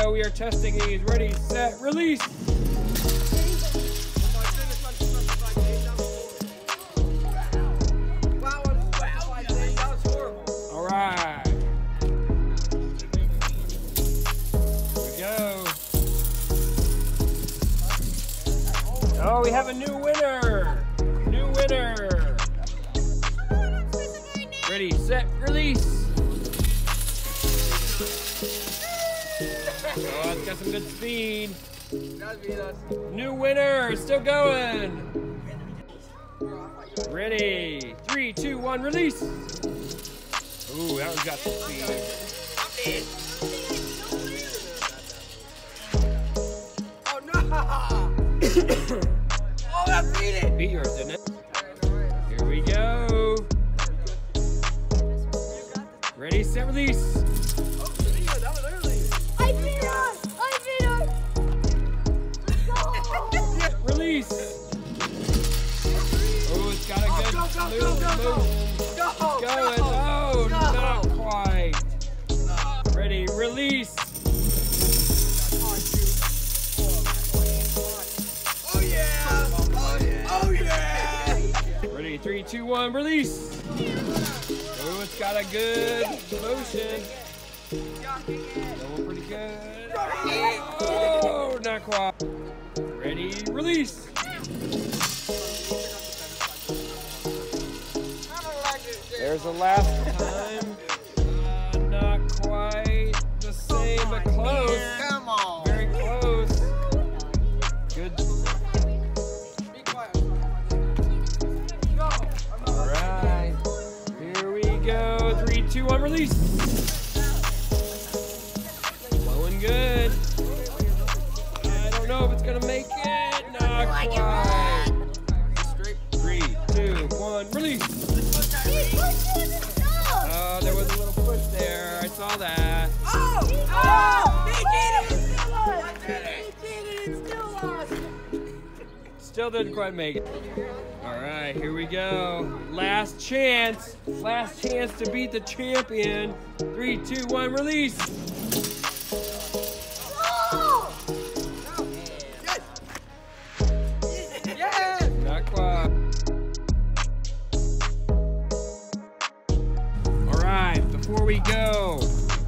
go. We are testing these. Ready, set, release. All right. Here we go. Oh, we have a new winner. New winner. Ready, set, release. Oh, it's got some good speed. New winner, still going. Ready, 3, 2, 1, release. Ooh, that one's got some speed. Oh no! Oh, that beat it! Beat yours, didn't it? Here we go. Ready, set, release. Release. Oh, it's got a good move. Going. Oh, not quite. Ready, release. Oh yeah! Oh yeah! Ready, 3, 2, 1, release. Oh, it's got a good motion. Going pretty good. Oh, not quite. Ready, release. There's the last time. Not quite the same, but close. Come on! Very close. Good. All right. Here we go. 3, 2, 1, release. Flowing good. I don't know if it's gonna make it. Not quite. 3, 2, 1, release. Oh, there was a little push there. I saw that. Oh! Oh! He did it! He did it! It's still lost! Still didn't quite make it. All right, here we go. Last chance. Last chance to beat the champion. 3, 2, 1, release. Oh! Yes! Yes! Not quite. All right, before we go,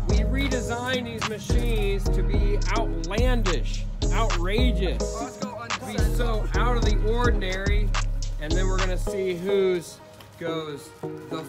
we redesigned these machines to be outlandish, outrageous, to be so out of the ordinary, and then we're gonna see whose goes the